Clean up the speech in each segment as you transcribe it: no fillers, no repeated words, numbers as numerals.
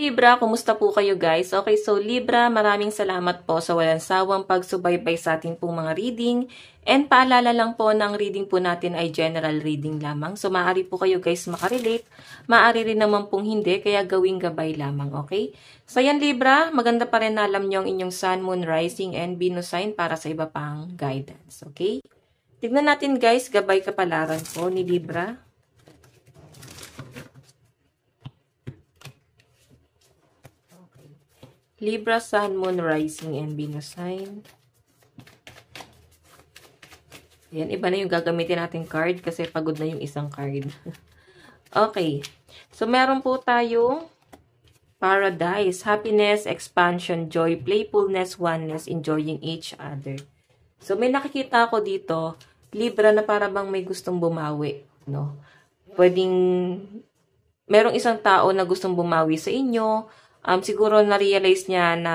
Libra, kumusta po kayo guys? Okay, so Libra, maraming salamat po sa walang sawang pagsubaybay sa ating pong mga reading. And paalala lang po na ang reading po natin ay general reading lamang. So maaari po kayo guys makarelate, maaari rin naman pong hindi, kaya gawing gabay lamang, okay? So yan Libra, maganda pa rin na alam nyo ang inyong Sun, Moon, Rising, and Venus sign para sa iba pang guidance, okay? Tignan natin guys, gabay kapalaran po ni Libra. Libra, Sun, Moon, Rising, and Venus sign. Ayan, iba na yung gagamitin natin card kasi pagod na yung isang card. Okay. So, meron po tayong Paradise, Happiness, Expansion, Joy, Playfulness, Oneness, Enjoying each other. So, may nakikita ako dito, Libra, na para bang may gustong bumawi, no? Pwedeng, merong isang tao na gustong bumawi sa inyo. Siguro na-realize niya na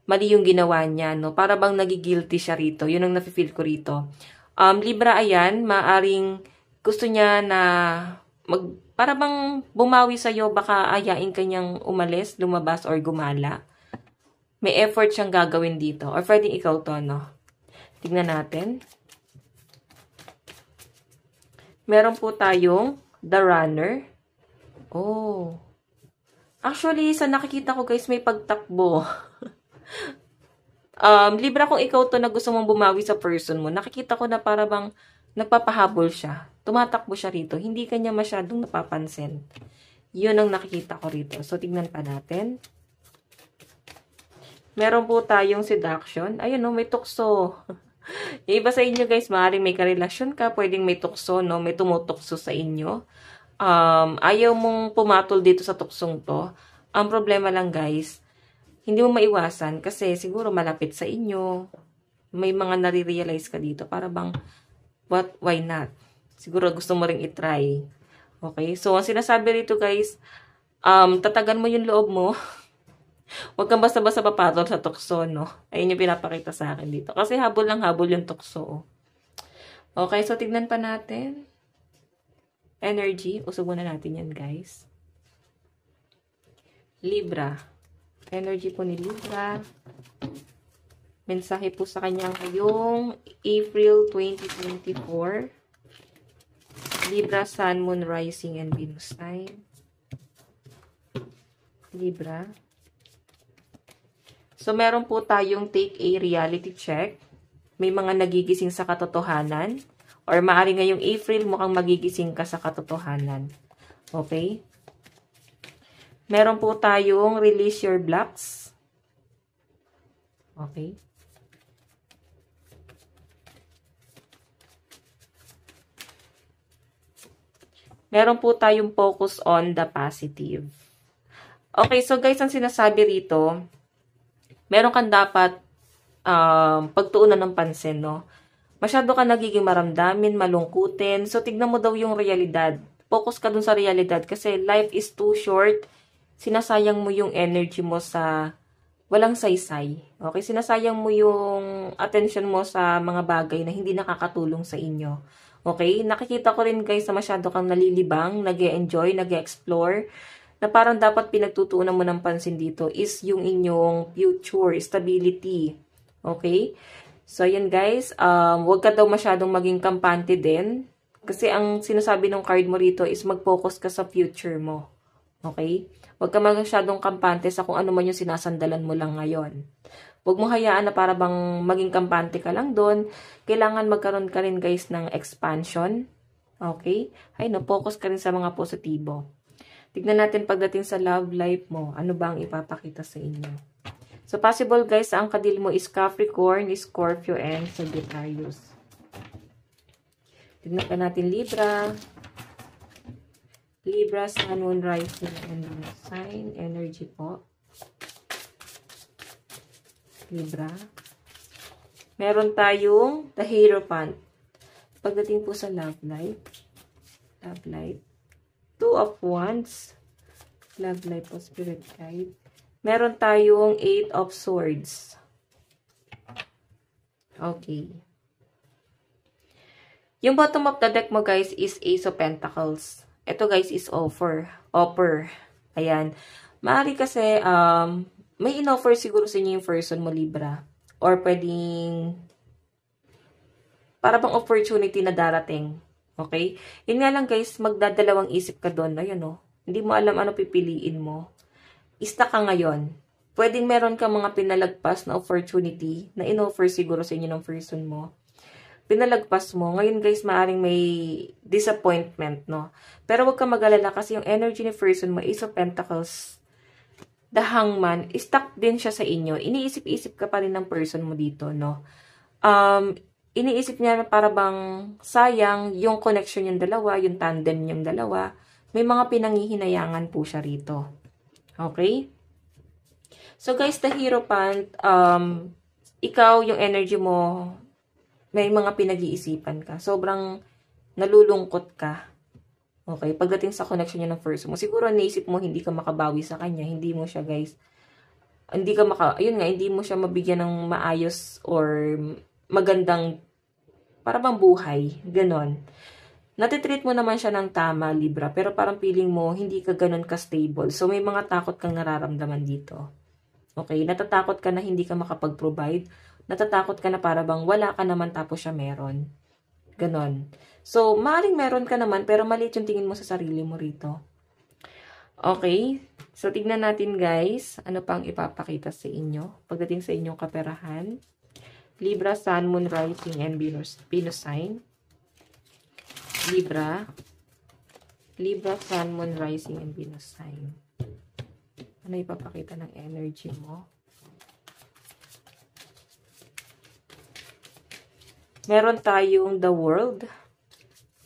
mali yung ginawa niya, no? Para bang nagigilty siya rito. Yun ang nafe-feel ko rito. Libra, ayan, maaring gusto niya na para bang bumawi sa'yo, baka ayain kanyang umalis, lumabas, or gumala. May effort siyang gagawin dito. Or pwedeng ikaw to, no? Tignan natin. Meron po tayong The Runner. Oh. Actually, sa nakikita ko guys, may pagtakbo. Libra, kung ikaw to na gusto mong bumawi sa person mo, nakikita ko na para bang nagpapahabol siya. Tumatakbo siya rito. Hindi kanya masyadong napapansin. Yun ang nakikita ko rito. So, tignan pa natin. Meron po tayong seduction. Ayun, no, may tukso. Yung iba sa inyo guys, maaaring may karelasyon ka, pwedeng may tukso, no? May tumutukso sa inyo. Ayaw mong pumatol dito sa tuksong to. Ang problema lang guys, hindi mo maiwasan kasi siguro malapit sa inyo. May mga nare-realize ka dito. Para bang, why not? Siguro gusto mo ring itry. Okay? So, ang sinasabi rito guys, tatagan mo yung loob mo. Huwag kang basta-basta papatol sa tukso, no? Ayun yung pinapakita sa akin dito. Kasi habol lang habol yung tukso. Okay, so tignan pa natin. Energy. Usog muna natin yan, guys. Libra. Energy po ni Libra. Mensahe po sa kanya ngayong April 2024. Libra, Sun, Moon, Rising, and Venus sign. Libra. So, meron po tayong take a reality check. May mga nagigising sa katotohanan. Or maaari ngayong April, mukhang magigising ka sa katotohanan. Okay? Meron po tayong release your blocks. Okay? Meron po tayong focus on the positive. Okay, so guys, ang sinasabi rito, meron kang dapat pagtuunan ng pansin, no? Masyado ka nagiging maramdamin, malungkutin. So, tignan mo daw yung realidad. Focus ka dun sa realidad kasi life is too short. Sinasayang mo yung energy mo sa walang saysay. Okay? Sinasayang mo yung attention mo sa mga bagay na hindi nakakatulong sa inyo. Okay? Nakikita ko rin guys na masyado kang nalilibang, nag-e-enjoy, nag-e-explore, na parang dapat pinagtutuunan mo ng pansin dito is yung inyong future, stability. Okay? So, ayan guys, huwag ka daw masyadong maging kampante din. Kasi ang sinasabi ng card mo rito is mag-focus ka sa future mo. Okay? Huwag ka masyadong kampante sa kung ano man yung sinasandalan mo lang ngayon. Huwag mo hayaan na para bang maging kampante ka lang doon. Kailangan magkaroon ka rin guys ng expansion. Okay? Ay no, focus ka rin sa mga positibo. Tignan natin pagdating sa love life mo, ano ba ang ipapakita sa inyo. So, possible guys, ang kadil mo is Capricorn, Scorpio, and Sagittarius. Tignan pa natin Libra. Libra, Sun, Moon, Rising, and Venus sign. Energy po. Libra. Meron tayong The Hierophant. Pagdating po sa love life. Love life. Two of Wands. Love life po, Spirit Guide. Meron tayong 8 of Swords. Okay. Yung bottom of the deck mo, guys, is Ace of Pentacles. Ito, guys, is offer. Ayan. Maaari kasi, may in-offer siguro sa inyo yung person mo, Libra. Or pwedeng, para bang opportunity na darating. Okay? Yun nga lang guys, magdadalawang isip ka doon. Ayun o. Hindi mo alam ano pipiliin mo. Stuck ka ngayon. Pwedeng meron ka mga pinalagpas na opportunity na in-offer siguro sa inyo ng person mo. Pinalagpas mo. Ngayon guys, maaring may disappointment, no? Pero wag ka mag-alala kasi yung energy ni person mo, Ace of Pentacles, the Hangman, stuck din siya sa inyo. Iniisip-isip ka pa rin ng person mo dito, no? Iniisip niya na para bang sayang yung connection yung dalawa, yung tandem yung dalawa. May mga pinanghihinayangan po siya rito. Okay? So guys, the Hierophant, ikaw, yung energy mo, may mga pinag-iisipan ka. Sobrang nalulungkot ka. Okay? Pagdating sa connection niya ng first mo, siguro naisip mo hindi ka makabawi sa kanya. Hindi mo siya, guys, hindi mo siya mabigyan ng maayos or magandang, para bang buhay. Ganon. Natitreat mo naman siya ng tama, Libra, pero parang feeling mo, hindi ka ganon ka-stable. So, may mga takot kang nararamdaman dito. Okay? Natatakot ka na hindi ka makapag-provide. Natatakot ka na para bang wala ka naman tapos siya meron. Ganon. So, maaaring meron ka naman, pero maliit yung tingin mo sa sarili mo rito. Okay? So, tignan natin guys, ano pang ipapakita sa inyo pagdating sa inyong kaperahan. Libra, Sun, Moon, Rising, and Venus sign. Libra, Sun, Moon, Rising, and Venus sign. Ano ipapakita ng energy mo? Meron tayong the world,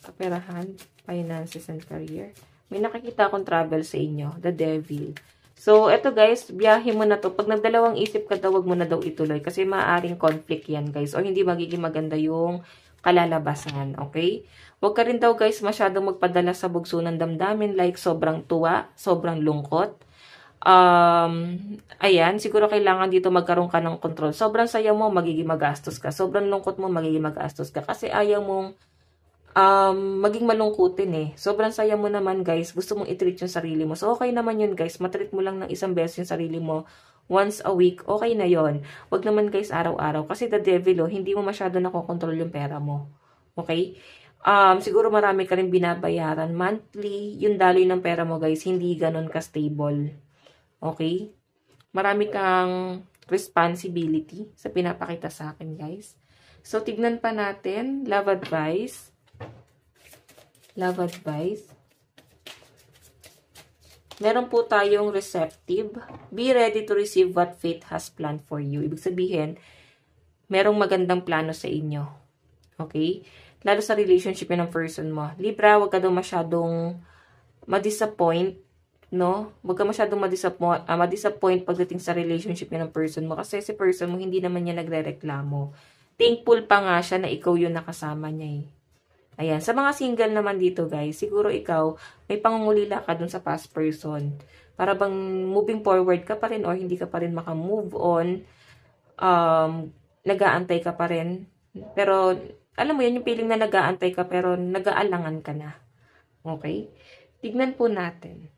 kaperahan, finances, and career. May nakikita akong travel sa inyo, the devil. So, eto guys, biyahe mo na to. Pag nagdalawang isip ka daw, wag mo na daw ituloy. Kasi maaaring conflict yan guys. O hindi magiging maganda yung kalalabasan. Okay? Wag ka rin daw guys masyadong magpadala sa bugso ng damdamin. Like sobrang tuwa, sobrang lungkot. Ayan, siguro kailangan dito magkaroon ka ng control. Sobrang saya mo, magiging magastos ka. Sobrang lungkot mo, magiging magastos ka. Kasi ayaw mong maging malungkutin eh. Sobrang saya mo naman guys, gusto mong i-treat yung sarili mo. So okay naman yun guys, matreat mo lang ng isang beses yung sarili mo once a week, okay na yon. Wag naman guys araw-araw. Kasi the devil hindi mo masyado nakokontrol yung pera mo. Okay? Siguro marami ka rin binabayaran monthly. Yung daloy ng pera mo guys, hindi ganun ka-stable. Okay? Marami kang responsibility sa pinapakita sa akin, guys. So, tignan pa natin. Love advice. Love advice. Meron po tayong receptive. Be ready to receive what fate has planned for you. Ibig sabihin, merong magandang plano sa inyo. Okay? Lalo sa relationship ng person mo. Libra, wag ka daw masyadong ma-disappoint. No? Huwag ka masyadong ma-disappoint pagdating sa relationship ng person mo. Kasi si person mo, hindi naman niya nagre-reklamo. Thankful pa nga siya na ikaw yung nakasama niya eh. Ayan. Sa mga single naman dito guys, siguro ikaw, may pangungulila ka dun sa past person. Para bang moving forward ka pa rin or hindi ka pa rin makamove on. Nag-aantay ka pa rin. Pero, alam mo yan, yung feeling na nag-aantay ka pero nag-aalangan ka na. Okay? Tignan po natin.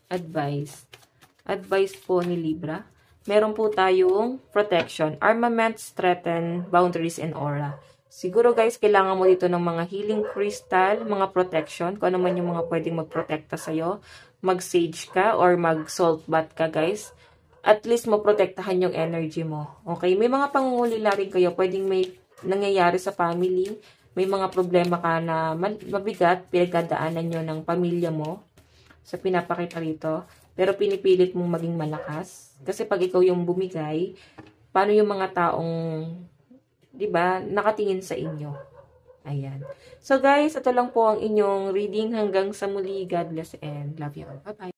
Advice. Advice po ni Libra. Meron po tayong protection, armament, strengthen, boundaries, and aura. Siguro guys, kailangan mo dito ng mga healing crystal, mga protection, kung ano man yung mga pwedeng magprotekta sa'yo. Mag-sage ka or mag-salt bath ka guys. At least maprotektahan yung energy mo. Okay? May mga pangungulila rin kayo. Pwedeng may nangyayari sa family. May mga problema ka na mabigat, pinagdadaanan nyo ng pamilya mo. Sa pinapakita rito. Pero pinipilit mong maging malakas. Kasi pag ikaw yung bumigay, paano yung mga taong, di ba, nakatingin sa inyo? Ayan. So guys, ito lang po ang inyong reading hanggang sa muli. God bless and love you all. Bye-bye.